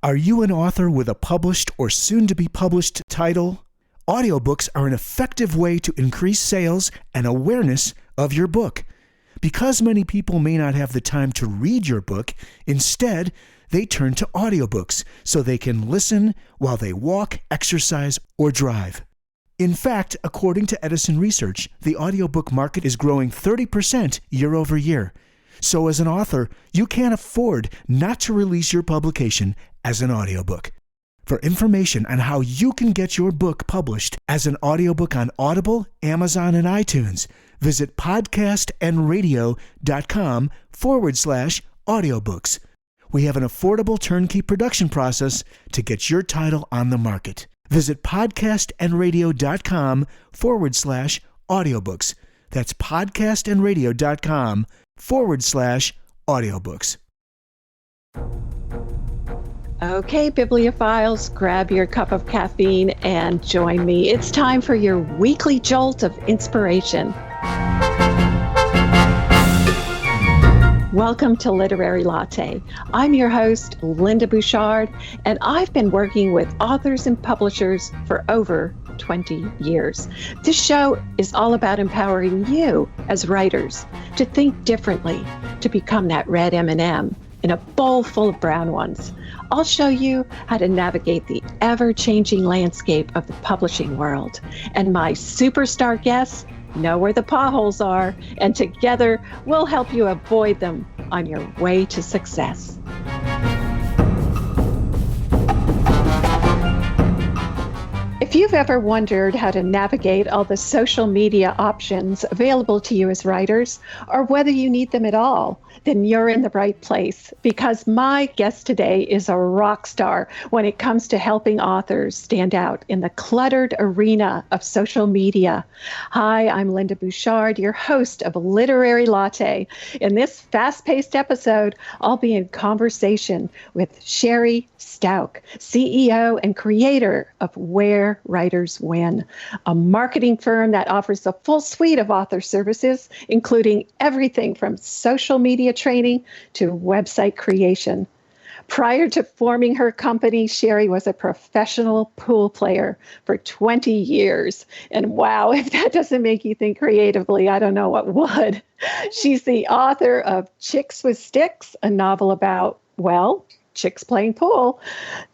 Are you an author with a published or soon-to-be published title? Audiobooks are an effective way to increase sales and awareness of your book. Because many people may not have the time to read your book, instead, they turn to audiobooks so they can listen while they walk, exercise, or drive. In fact, according to Edison Research, the audiobook market is growing 30% year over year. So as an author, you can't afford not to release your publication as an audiobook. For information on how you can get your book published as an audiobook on Audible, Amazon, and iTunes, visit podcastandradio.com/audiobooks. We have an affordable turnkey production process to get your title on the market. Visit podcastandradio.com/audiobooks. That's podcastandradio.com/audiobooks. Okay, bibliophiles, grab your cup of caffeine and join me. It's time for your weekly jolt of inspiration. Welcome to Literary Latte. I'm your host, Linda Bouchard, and I've been working with authors and publishers for over 20 years. This show is all about empowering you as writers to think differently, to become that red M&M in a bowl full of brown ones. I'll show you how to navigate the ever-changing landscape of the publishing world. And my superstar guests know where the potholes are, and together we'll help you avoid them on your way to success. If you've ever wondered how to navigate all the social media options available to you as writers, or whether you need them at all, then you're in the right place, because my guest today is a rock star when it comes to helping authors stand out in the cluttered arena of social media. Hi, I'm Linda Bouchard, your host of Literary Latte. In this fast-paced episode, I'll be in conversation with Shari Stauch, CEO and creator of Where Writers Win, a marketing firm that offers a full suite of author services, including everything from social media training to website creation. Prior to forming her company, Shari was a professional pool player for 20 years. And wow, if that doesn't make you think creatively, I don't know what would. She's the author of Chicks with Sticks, a novel about, well, chicks playing pool.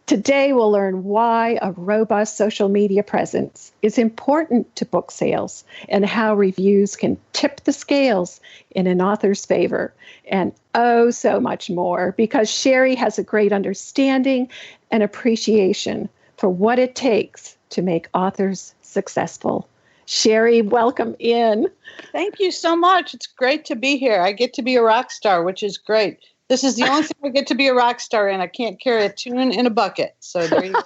Today, we'll learn why a robust social media presence is important to book sales and how reviews can tip the scales in an author's favor, and oh, so much more, because Shari has a great understanding and appreciation for what it takes to make authors successful. Shari, welcome in. Thank you so much. It's great to be here. I get to be a rock star, which is great. This is the only thing I get to be a rock star in. I can't carry a tune in a bucket. So there you go.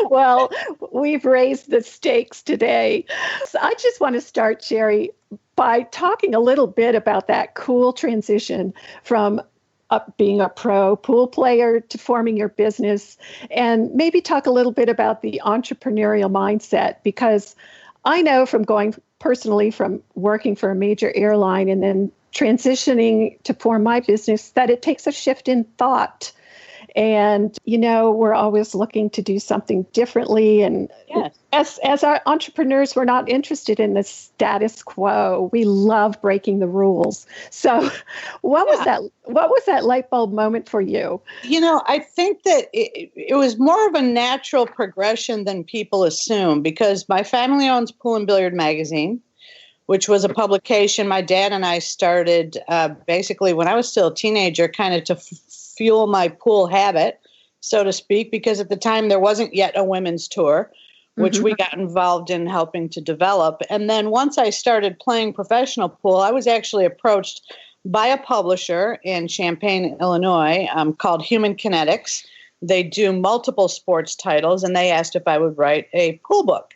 Well, we've raised the stakes today. So I just want to start, Shari, by talking a little bit about that cool transition from being a pro pool player to forming your business, and maybe talk a little bit about the entrepreneurial mindset, because I know from going personally from working for a major airline and then transitioning to form my business that it takes a shift in thought. And, you know, we're always looking to do something differently. And yes, as our entrepreneurs, we're not interested in the status quo. We love breaking the rules. So what was that light bulb moment for you? You know, I think that it was more of a natural progression than people assume, because my family owns Pool and Billiard Magazine, which was a publication my dad and I started basically when I was still a teenager, kind of to fuel my pool habit, so to speak, because at the time there wasn't yet a women's tour, which we got involved in helping to develop. And then once I started playing professional pool, I was actually approached by a publisher in Champaign, Illinois, called Human Kinetics. They do multiple sports titles, and they asked if I would write a pool book.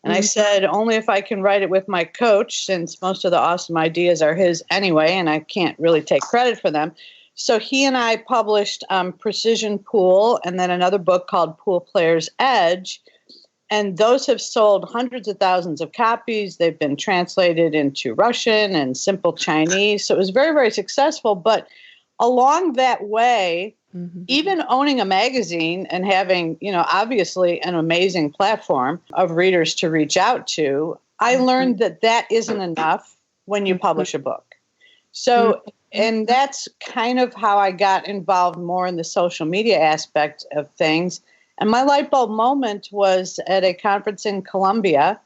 And I said, only if I can write it with my coach, since most of the awesome ideas are his anyway, and I can't really take credit for them. So he and I published Precision Pool, and then another book called Pool Player's Edge. And those have sold hundreds of thousands of copies. They've been translated into Russian and simple Chinese. So it was very, very successful. But along that way, Even owning a magazine and having, obviously an amazing platform of readers to reach out to, I learned that that isn't enough when you publish a book. So, and that's kind of how I got involved more in the social media aspect of things. And my light bulb moment was at a conference in Columbia,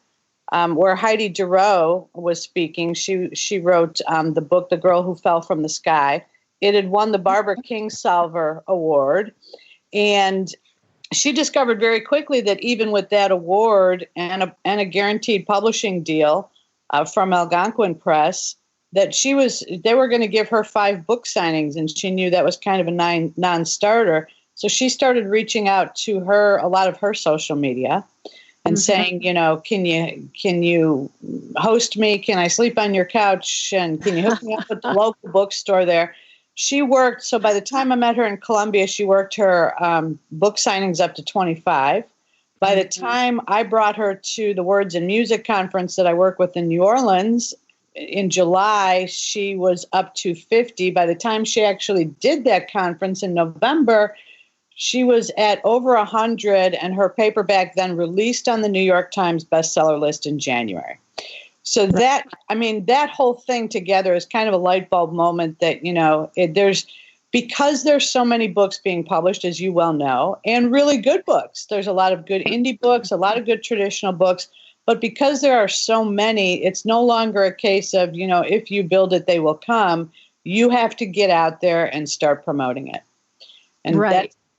where Heidi Durow was speaking. She wrote the book, The Girl Who Fell from the Sky. It had won the Barbara Kingsolver Award. And she discovered very quickly that even with that award and a guaranteed publishing deal from Algonquin Press, that they were going to give her 5 book signings, and she knew that was kind of a non-starter. So she started reaching out to a lot of her social media and saying, can you host me? Can I sleep on your couch? And can you hook me up with the local bookstore there? She worked, so by the time I met her in Columbia, she worked her book signings up to 25. By the time I brought her to the Words and Music Conference that I work with in New Orleans in July, she was up to 50. By the time she actually did that conference in November, she was at over 100, and her paperback then released on the New York Times bestseller list in January. So that whole thing together is kind of a light bulb moment that, because there's so many books being published, as you well know, and really good books. There's a lot of good indie books, a lot of good traditional books. But because there are so many, it's no longer a case of, if you build it, they will come. You have to get out there and start promoting it. And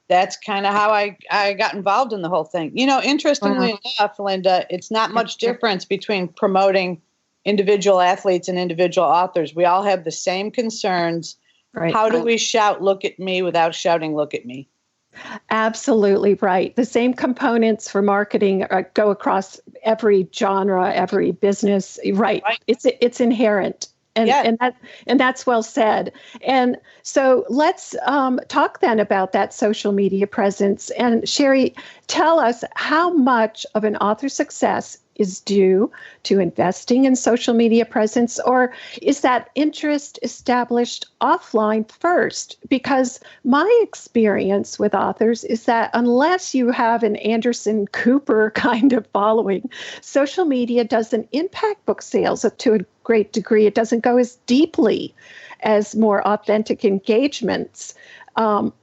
that's kind of how I got involved in the whole thing. Interestingly enough, Linda, it's not much difference between promoting individual athletes and individual authors. We all have the same concerns. Right. How do we shout, "Look at me," without shouting, "Look at me"? Absolutely right. The same components for marketing go across every genre, every business. Right. It's inherent. And that's well said. And so let's talk then about that social media presence. And Shari, tell us how much of an author's success is due to investing in social media presence, or is that interest established offline first? Because my experience with authors is that unless you have an Anderson Cooper kind of following, social media doesn't impact book sales to a great degree. It doesn't go as deeply as more authentic engagements. And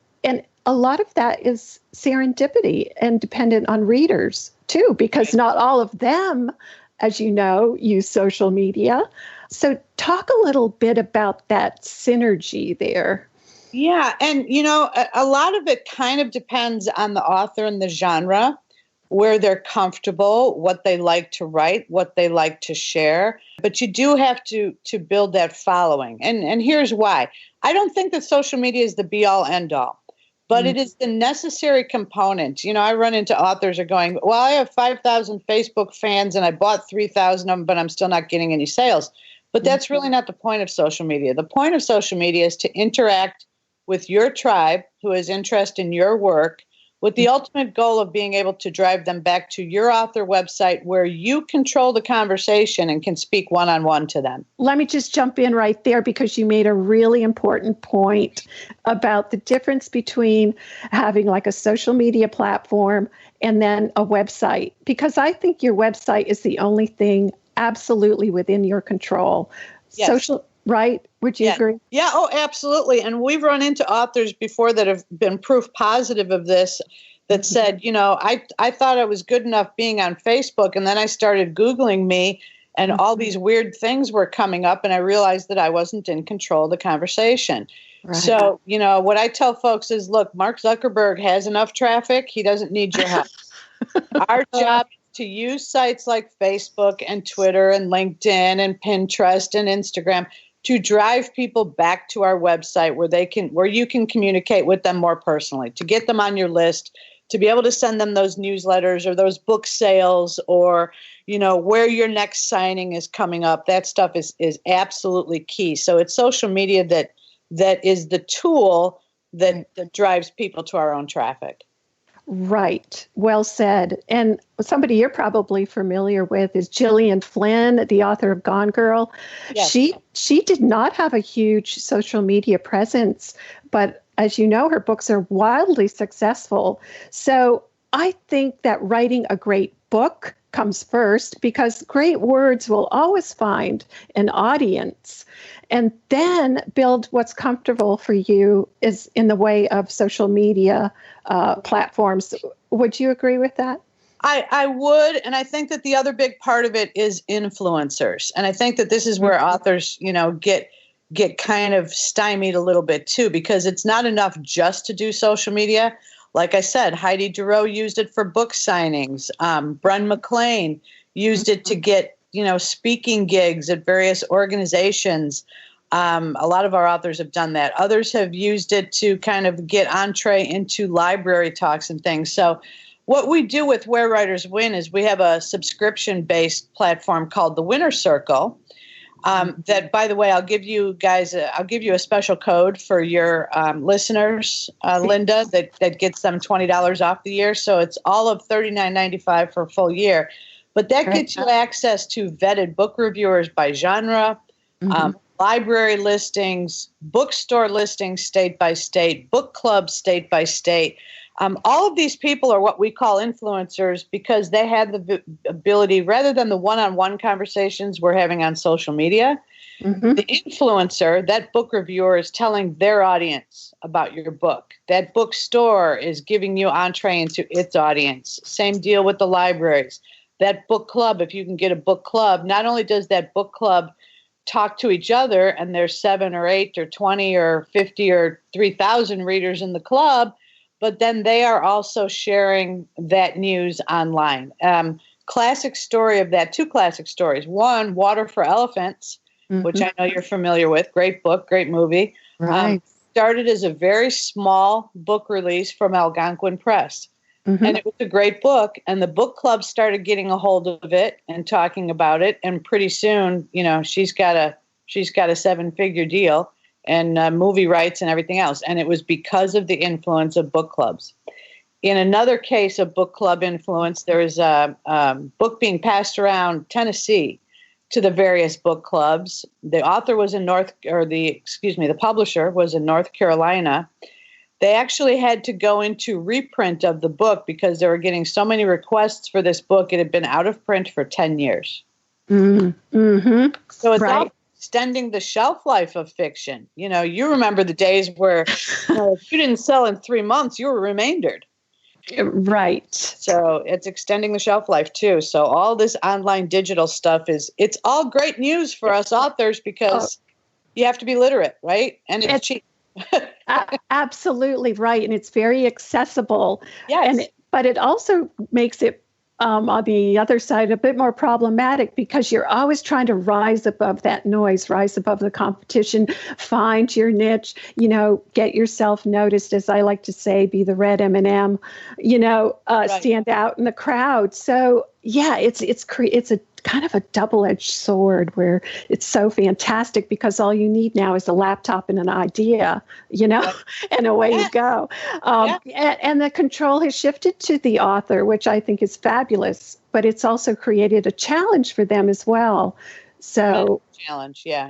a lot of that is serendipity and dependent on readers too, because not all of them, as you know, use social media. So talk a little bit about that synergy there. Yeah. And, a lot of it kind of depends on the author and the genre, where they're comfortable, what they like to write, what they like to share. But you do have to build that following. And here's why. I don't think that social media is the be-all, end-all. But it is the necessary component. I run into authors are going, well, I have 5,000 Facebook fans and I bought 3,000 of them, but I'm still not getting any sales. But that's really not the point of social media. The point of social media is to interact with your tribe who has interest in your work, with the ultimate goal of being able to drive them back to your author website where you control the conversation and can speak one-on-one to them. Let me just jump in right there, because you made a really important point about the difference between having like a social media platform and then a website, because I think your website is the only thing absolutely within your control. Yes. Social, right? Would you agree? Yeah, oh, absolutely. And we've run into authors before that have been proof positive of this, that said, I thought I was good enough being on Facebook, and then I started Googling me, and all these weird things were coming up, and I realized that I wasn't in control of the conversation. Right. So, what I tell folks is, look, Mark Zuckerberg has enough traffic. He doesn't need your help. Our job is to use sites like Facebook and Twitter and LinkedIn and Pinterest and Instagram to drive people back to our website where you can communicate with them more personally, to get them on your list, to be able to send them those newsletters or those book sales, or, where your next signing is coming up. That stuff is absolutely key. So it's social media that is the tool that drives people to our own traffic. Right. Well said. And somebody you're probably familiar with is Gillian Flynn, the author of Gone Girl. Yes. She did not have a huge social media presence, but as you know, her books are wildly successful. So I think that writing a great book comes first, because great words will always find an audience, and then build what's comfortable for you is in the way of social media platforms. Would you agree with that? I would, and I think that the other big part of it is influencers, and I think that this is where authors, get kind of stymied a little bit too, because it's not enough just to do social media. Like I said, Heidi Duro used it for book signings. Bren McLean used it to get, speaking gigs at various organizations. A lot of our authors have done that. Others have used it to kind of get entree into library talks and things. So what we do with Where Writers Win is we have a subscription-based platform called the Winner Circle. That, by the way, I'll give you a special code for your listeners, Linda, that gets them $20 off the year. So it's all of $39.95 for a full year. But that gets you access to vetted book reviewers by genre, library listings, bookstore listings state by state, book club state by state. All of these people are what we call influencers because they have the ability, rather than the one-on-one conversations we're having on social media, the influencer, that book reviewer, is telling their audience about your book. That bookstore is giving you entree into its audience. Same deal with the libraries. That book club, if you can get a book club, not only does that book club talk to each other, and there's 7 or 8 or 20 or 50 or 3,000 readers in the club, but then they are also sharing that news online. Classic story of that, 2 classic stories. One, Water for Elephants, which I know you're familiar with. Great book, great movie. Right. Started as a very small book release from Algonquin Press. And it was a great book. And the book club started getting a hold of it and talking about it. And pretty soon, she's got a 7-figure deal and movie rights and everything else. And it was because of the influence of book clubs. In another case of book club influence, there is a book being passed around Tennessee to the various book clubs. The author was the publisher was in North Carolina. They actually had to go into reprint of the book because they were getting so many requests for this book. It had been out of print for 10 years. So it's all extending the shelf life of fiction. You remember the days where if you didn't sell in 3 months, you were remaindered. Right. So it's extending the shelf life too. So all this online digital stuff it's all great news for us authors because you have to be literate, right? And it's cheap. Absolutely right. And it's very accessible. Yes. But it also makes it, on the other side, a bit more problematic because you're always trying to rise above that noise, rise above the competition, find your niche, get yourself noticed, as I like to say, be the red M&M, stand out in the crowd. So yeah, it's a kind of a double-edged sword where it's so fantastic because all you need now is a laptop and an idea, and away you go. And the control has shifted to the author, which I think is fabulous, but it's also created a challenge for them as well. So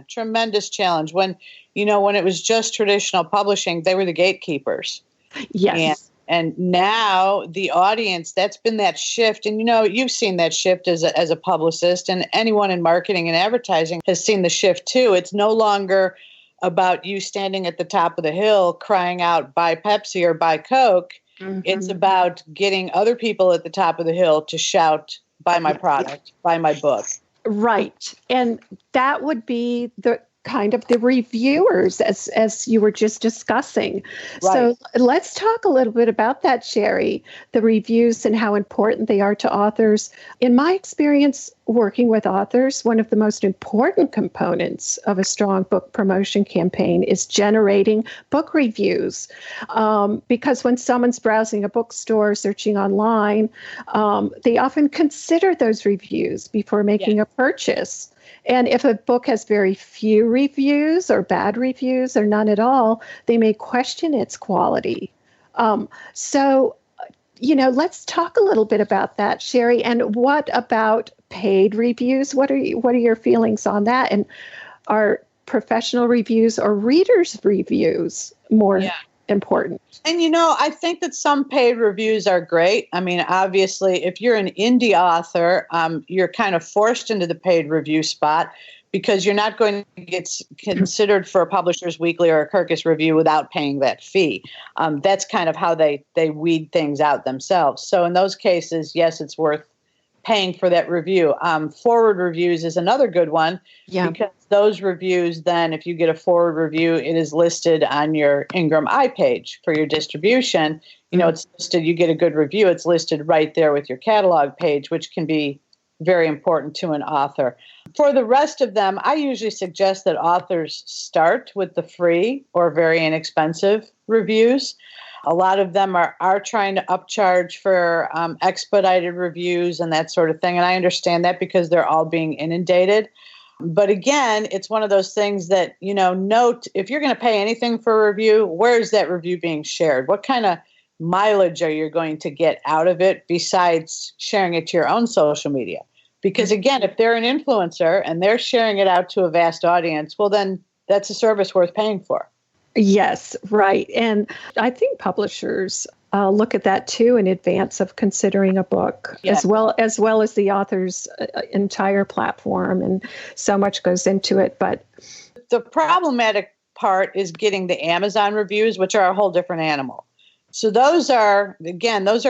tremendous challenge. When it was just traditional publishing, they were the gatekeepers. Yes. And now the audience, that's been that shift. And, you've seen that shift as a publicist, and anyone in marketing and advertising has seen the shift too. It's no longer about you standing at the top of the hill crying out, buy Pepsi or buy Coke. It's about getting other people at the top of the hill to shout, buy my product, buy my book. Right. And that would be the kind of the reviewers, as you were just discussing. Right. So let's talk a little bit about that, Shari, the reviews and how important they are to authors. In my experience working with authors, one of the most important components of a strong book promotion campaign is generating book reviews. Because when someone's browsing a bookstore, searching online, they often consider those reviews before making a purchase. And if a book has very few reviews or bad reviews or none at all, they may question its quality. So, let's talk a little bit about that, Shari. And what about paid reviews? What are your feelings on that? And are professional reviews or readers' reviews more important. And, I think that some paid reviews are great. I mean, obviously, if you're an indie author, you're kind of forced into the paid review spot because you're not going to get considered for a Publisher's Weekly or a Kirkus review without paying that fee. That's kind of how they weed things out themselves. So in those cases, yes, it's worth paying for that review. Forward reviews is another good one. Yeah. Because those reviews, then if you get a forward review, it is listed on your Ingram iPage for your distribution. It's listed, you get a good review, it's listed right there with your catalog page, which can be very important to an author. For the rest of them, I usually suggest that authors start with the free or very inexpensive reviews. A lot of them are trying to upcharge for expedited reviews and that sort of thing. And I understand that because they're all being inundated. But again, it's one of those things that, note if you're going to pay anything for a review, where is that review being shared? What kind of mileage are you going to get out of it besides sharing it to your own social media? Because again, if they're an influencer and they're sharing it out to a vast audience, well, then that's a service worth paying for. Yes, right. And I think publishers look at that too in advance of considering a book, Yes. as well as the author's entire platform. And so much goes into it. But the problematic part is getting the Amazon reviews, which are a whole different animal. So those are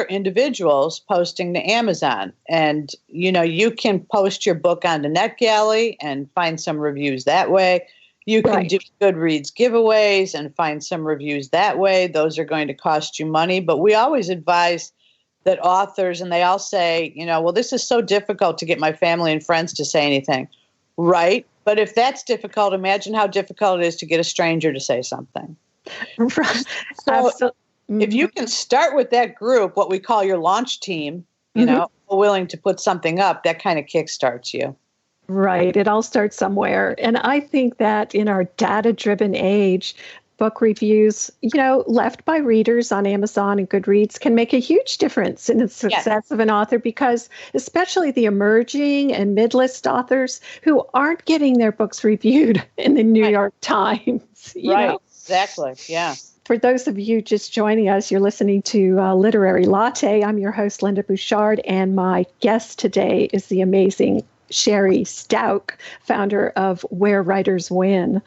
individuals posting to Amazon. And, you can post your book onto NetGalley and find some reviews that way. You can do Goodreads giveaways and find some reviews that way. Those are going to cost you money. But we always advise that authors, and they all say, well, this is so difficult to get my family and friends to say anything. Right. But if that's difficult, imagine how difficult it is to get a stranger to say something. Right. So if you can start with that group, what we call your launch team, willing to put something up, that kind of kickstarts you. Right. It all starts somewhere. And I think that in our data-driven age, book reviews, left by readers on Amazon and Goodreads can make a huge difference in the success of an author, because especially the emerging and mid-list authors who aren't getting their books reviewed in the New York Times. You know? Exactly. Yeah. For those of you just joining us, you're listening to Literary Latte. I'm your host, Linda Bouchard, and my guest today is the amazing Shari Stauch, founder of Where Writers Win.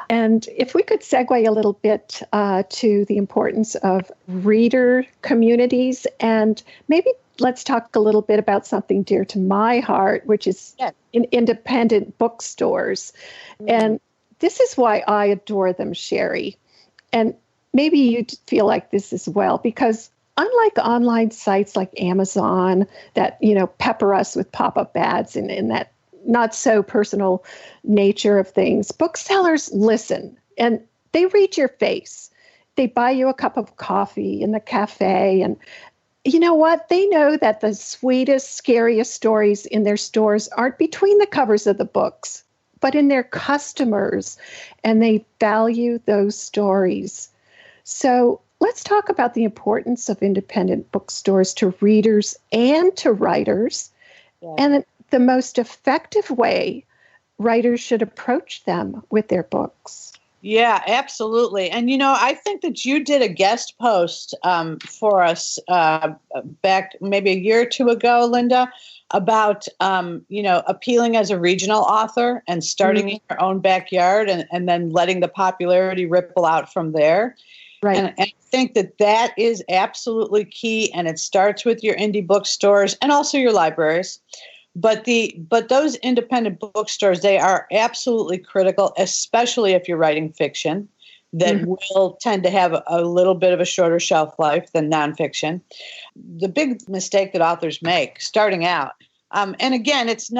And if we could segue a little bit to the importance of reader communities, and maybe let's talk a little bit about something dear to my heart, which is in independent bookstores. And this is why I adore them, Shari. And maybe you feel like this as well, because unlike online sites like Amazon that, pepper us with pop-up ads and that not so personal nature of things, booksellers listen and they read your face. They buy you a cup of coffee in the cafe, and you know what? They know that the sweetest, scariest stories in their stores aren't between the covers of the books, but in their customers, and they value those stories. So let's talk about the importance of independent bookstores to readers and to writers, and the most effective way writers should approach them with their books. Yeah, absolutely. And, I think that you did a guest post for us back maybe a year or two ago, Linda, about, appealing as a regional author and starting in your own backyard and then letting the popularity ripple out from there. Right. And I think that is absolutely key. And it starts with your indie bookstores and also your libraries. But those independent bookstores, they are absolutely critical, especially if you're writing fiction that will tend to have a little bit of a shorter shelf life than nonfiction. The big mistake that authors make starting out, and again, it's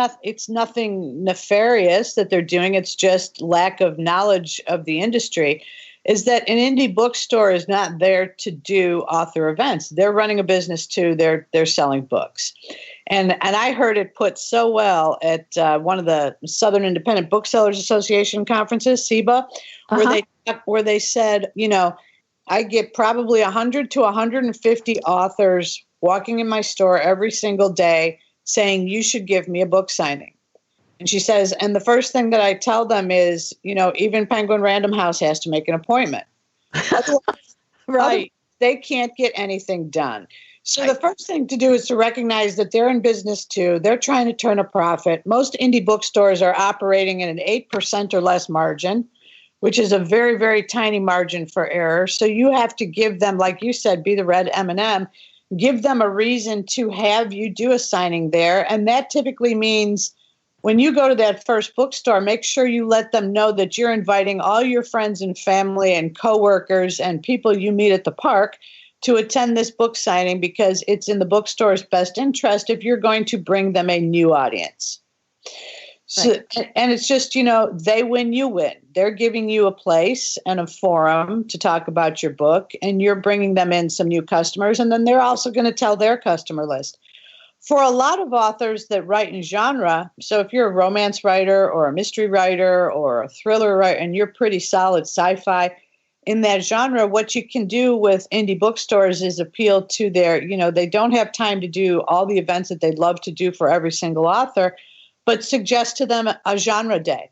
nothing nefarious that they're doing. It's just lack of knowledge of the industry, is that an indie bookstore is not there to do author events. They're running a business too. They're selling books. And I heard it put so well at one of the Southern Independent Booksellers Association conferences, SIBA, where they said, I get probably 100 to 150 authors walking in my store every single day saying, you should give me a book signing. And she says, and the first thing that I tell them is, even Penguin Random House has to make an appointment. Right. They can't get anything done. So the first thing to do is to recognize that they're in business too. They're trying to turn a profit. Most indie bookstores are operating at an 8% or less margin, which is a very, very tiny margin for error. So you have to give them, like you said, be the red M&M, give them a reason to have you do a signing there. And that typically means when you go to that first bookstore, make sure you let them know that you're inviting all your friends and family and coworkers and people you meet at the park to attend this book signing, because it's in the bookstore's best interest if you're going to bring them a new audience. So, and it's just, they win, you win. They're giving you a place and a forum to talk about your book, and you're bringing them in some new customers, and then they're also going to tell their customer list. For a lot of authors that write in genre, so if you're a romance writer or a mystery writer or a thriller writer, and you're pretty solid sci-fi in that genre, what you can do with indie bookstores is appeal to their, they don't have time to do all the events that they'd love to do for every single author, but suggest to them a genre day.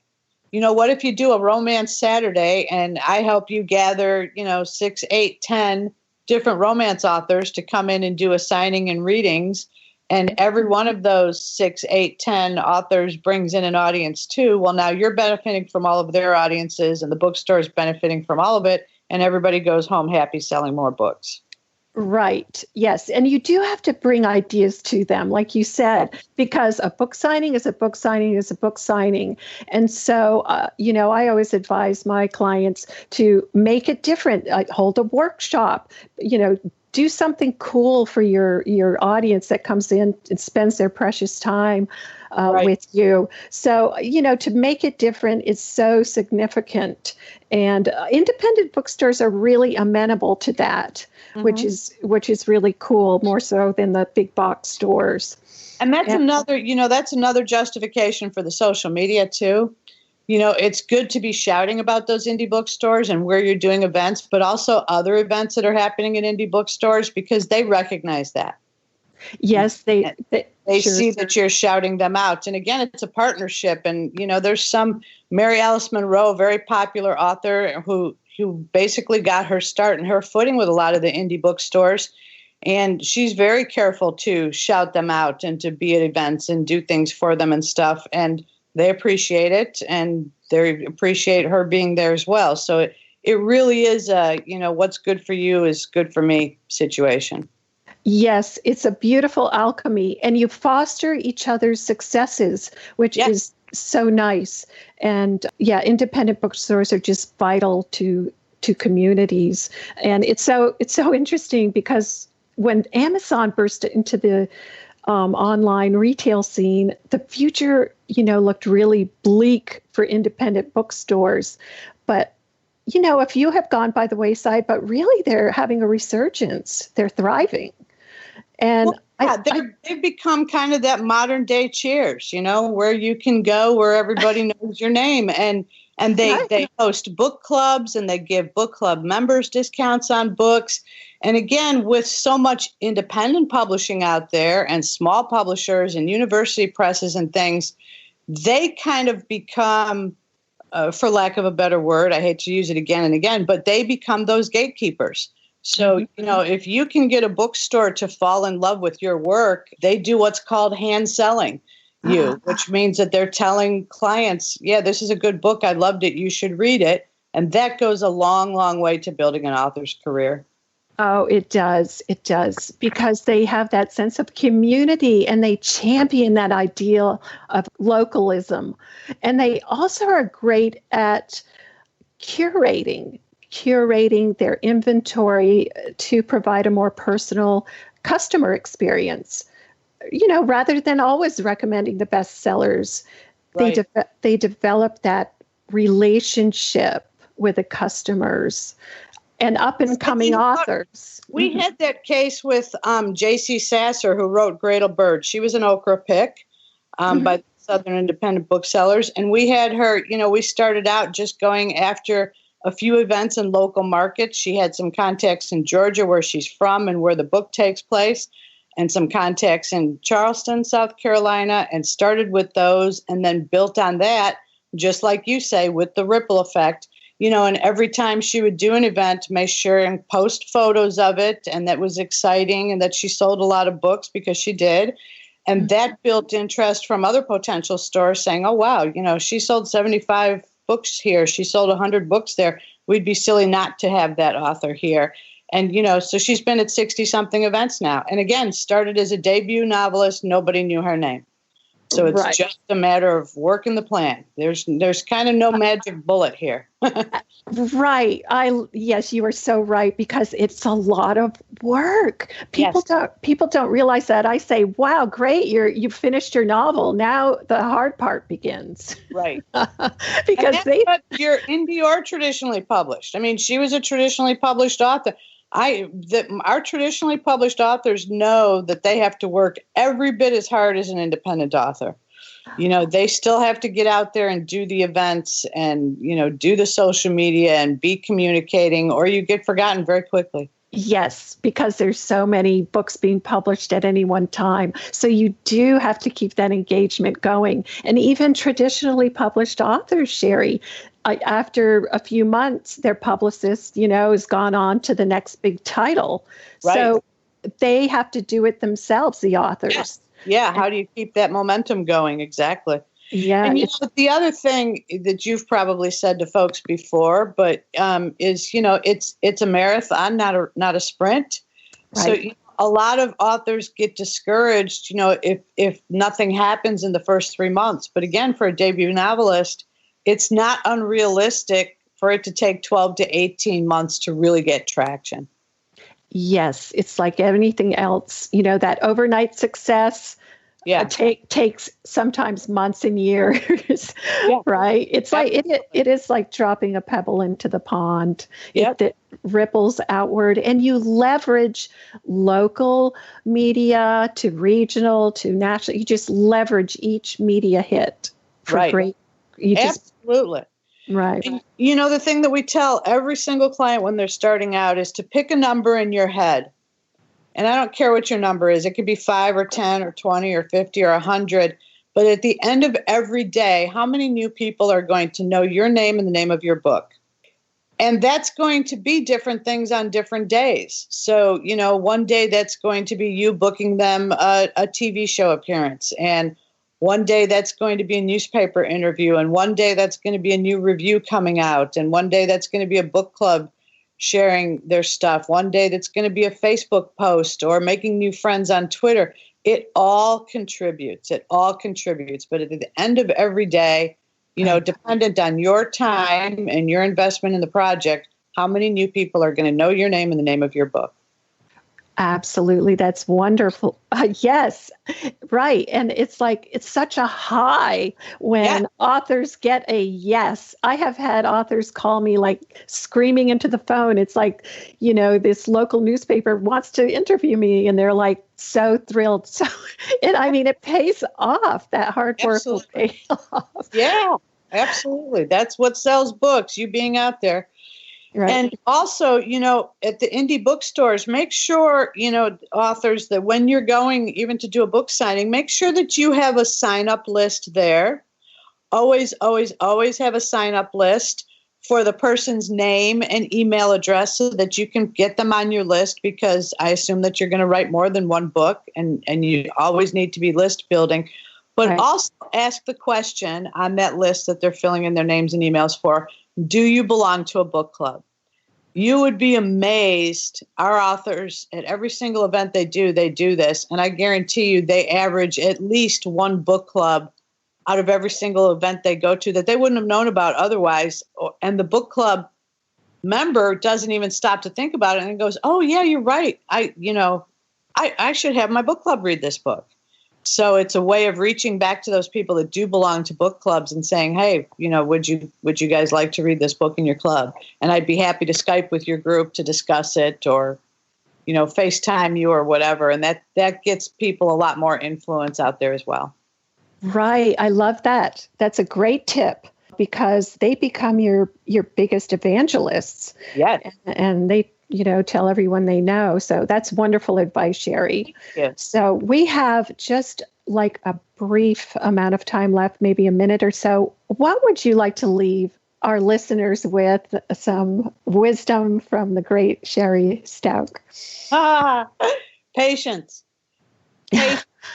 What if you do a romance Saturday and I help you gather, 6, 8, 10 different romance authors to come in and do a signing and readings, and every one of those 6, 8, 10 authors brings in an audience too. Well, now you're benefiting from all of their audiences, and the bookstore is benefiting from all of it, and everybody goes home happy selling more books. Right. Yes. And you do have to bring ideas to them, like you said, because a book signing is a book signing is a book signing. And so, I always advise my clients to make it different, hold a workshop, do something cool for your audience that comes in and spends their precious time with you. So, to make it different is so significant. And independent bookstores are really amenable to that, which is really cool, more so than the big box stores. And that's another justification for the social media too. It's good to be shouting about those indie bookstores and where you're doing events, but also other events that are happening in indie bookstores, because they recognize that. Yes, they see that you're shouting them out. And again, it's a partnership. And, there's some Mary Alice Monroe, very popular author who basically got her start and her footing with a lot of the indie bookstores. And she's very careful to shout them out and to be at events and do things for them and stuff. And they appreciate it, and they appreciate her being there as well. So it really is what's good for you is good for me situation. Yes, it's a beautiful alchemy, and you foster each other's successes, which is so nice. And independent bookstores are just vital to communities. And it's so interesting, because when Amazon burst into the online retail scene, the future, looked really bleak for independent bookstores. But a few have gone by the wayside, but really they're having a resurgence. They're thriving. And they've become kind of that modern day Cheers, where you can go where everybody knows your name. And they host book clubs, and they give book club members discounts on books. And again, with so much independent publishing out there and small publishers and university presses and things, they kind of become, for lack of a better word, I hate to use it again and again, but they become those gatekeepers. So, if you can get a bookstore to fall in love with your work, they do what's called hand selling you, which means that they're telling clients, this is a good book. I loved it. You should read it. And that goes a long, long way to building an author's career. Oh, it does. It does. Because they have that sense of community, and they champion that ideal of localism. And they also are great at curating their inventory to provide a more personal customer experience, rather than always recommending the best sellers. Right. They develop that relationship with the customers and up and coming authors. We had that case with J.C. Sasser, who wrote Gretel Bird. She was an Okra pick by Southern Independent Booksellers. And we had her, we started out just going after a few events in local markets. She had some contacts in Georgia, where she's from and where the book takes place, and some contacts in Charleston, South Carolina, and started with those, and then built on that, just like you say, with the ripple effect. And every time she would do an event, make sure and post photos of it. And that was exciting, and that she sold a lot of books, because she did. And that built interest from other potential stores saying, oh, wow, she sold 75 books here. She sold 100 books there. We'd be silly not to have that author here. And, so she's been at 60-something events now. And again, started as a debut novelist. Nobody knew her name. So it's just a matter of working the plan. There's kind of no magic bullet here. Right. Yes, you are so right, because it's a lot of work. People don't realize that. I say, wow, great, you finished your novel. Now the hard part begins. Right. Because you're indie or traditionally published. I mean, she was a traditionally published author. Our traditionally published authors know that they have to work every bit as hard as an independent author. They still have to get out there and do the events and, do the social media and be communicating, or you get forgotten very quickly. Yes, because there's so many books being published at any one time. So you do have to keep that engagement going. And even traditionally published authors, Shari, after a few months, their publicist, has gone on to the next big title. Right. So they have to do it themselves, the authors. Yeah. How do you keep that momentum going? Exactly. Yeah. And the other thing that you've probably said to folks before, but is, it's a marathon, not a sprint. Right. So a lot of authors get discouraged, if nothing happens in the first 3 months. But again, for a debut novelist, it's not unrealistic for it to take 12 to 18 months to really get traction. Yes, it's like anything else, that overnight success takes sometimes months and years, right? It's absolutely. Like it is like dropping a pebble into the pond. It ripples outward, and you leverage local media to regional to national. You just leverage each media hit for great. Absolutely. Right. And, the thing that we tell every single client when they're starting out is to pick a number in your head. And I don't care what your number is. It could be 5 or 10 or 20 or 50 or 100. But at the end of every day, how many new people are going to know your name and the name of your book? And that's going to be different things on different days. So, one day that's going to be you booking them a TV show appearance. And one day that's going to be a newspaper interview. And one day that's going to be a new review coming out. And one day that's going to be a book club sharing their stuff. One day that's going to be a Facebook post or making new friends on Twitter. It all contributes. But at the end of every day, dependent on your time and your investment in the project, how many new people are going to know your name and the name of your book? Absolutely. That's wonderful. Yes, right. And it's such a high when authors get a yes. I have had authors call me like screaming into the phone. It's like, this local newspaper wants to interview me, and they're like so thrilled. So, it pays off. That hard work will pay off. Yeah, absolutely. That's what sells books, you being out there. Right. And also, at the indie bookstores, make sure, authors, that when you're going even to do a book signing, make sure that you have a sign-up list there. Always, always, always have a sign-up list for the person's name and email address so that you can get them on your list, because I assume that you're going to write more than one book, and you always need to be list building. But also ask the question on that list that they're filling in their names and emails for, do you belong to a book club? You would be amazed. Our authors, at every single event they do this. And I guarantee you they average at least one book club out of every single event they go to that they wouldn't have known about otherwise. And the book club member doesn't even stop to think about it and goes, oh, yeah, you're right. I should have my book club read this book. So it's a way of reaching back to those people that do belong to book clubs and saying, hey, would you guys like to read this book in your club? And I'd be happy to Skype with your group to discuss it, or, FaceTime you or whatever. And that gets people a lot more influence out there as well. Right. I love that. That's a great tip, because they become your biggest evangelists. Yes. And they tell everyone they know. So that's wonderful advice, Shari. Yes. So we have just like a brief amount of time left, maybe a minute or so. What would you like to leave our listeners with some wisdom from the great Shari Stauch. Patience.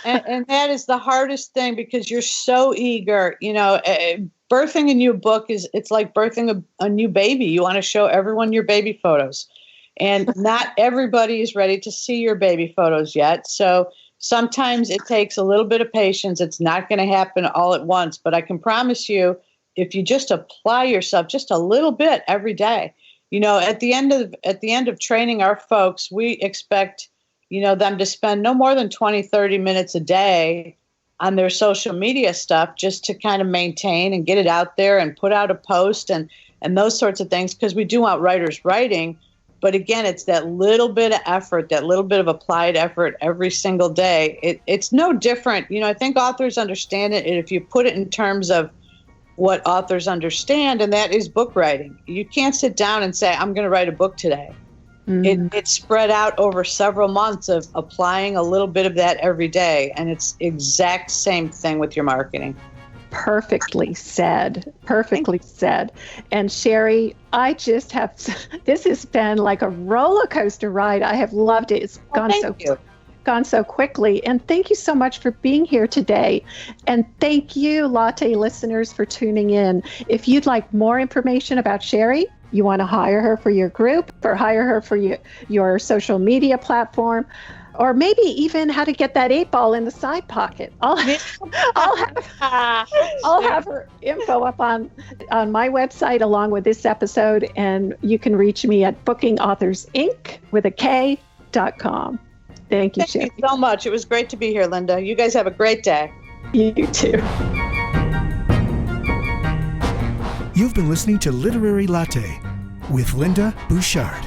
And that is the hardest thing because you're so eager. Birthing a new book it's like birthing a new baby. You want to show everyone your baby photos. And not everybody is ready to see your baby photos yet. So sometimes it takes a little bit of patience. It's not going to happen all at once. But I can promise you, if you just apply yourself just a little bit every day, at the end of training our folks, we expect them to spend no more than 20, 30 minutes a day on their social media stuff just to kind of maintain and get it out there and put out a post and those sorts of things, because we do want writers writing. But again, it's that little bit of effort, that little bit of applied effort every single day. It's no different. I think authors understand it. And if you put it in terms of what authors understand, and that is book writing, you can't sit down and say, I'm going to write a book today. It's spread out over several months of applying a little bit of that every day. And it's exact same thing with your marketing. Perfectly said. Perfectly said. And Shari, this has been like a roller coaster ride. I have loved it. It's gone so quickly. And thank you so much for being here today. And thank you, Latte listeners, for tuning in. If you'd like more information about Shari, you want to hire her for your group or hire her for your social media platform, or maybe even how to get that 8-ball in the side pocket. I'll have her info up on my website along with this episode, and you can reach me at bookingauthorsinc.com. Thank you, Shari. Thank you so much. It was great to be here, Linda. You guys have a great day. You too. You've been listening to Literary Latte with Linda Bouchard.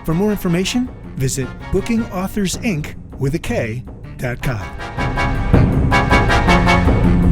For more information, visit bookingauthorsinc.com.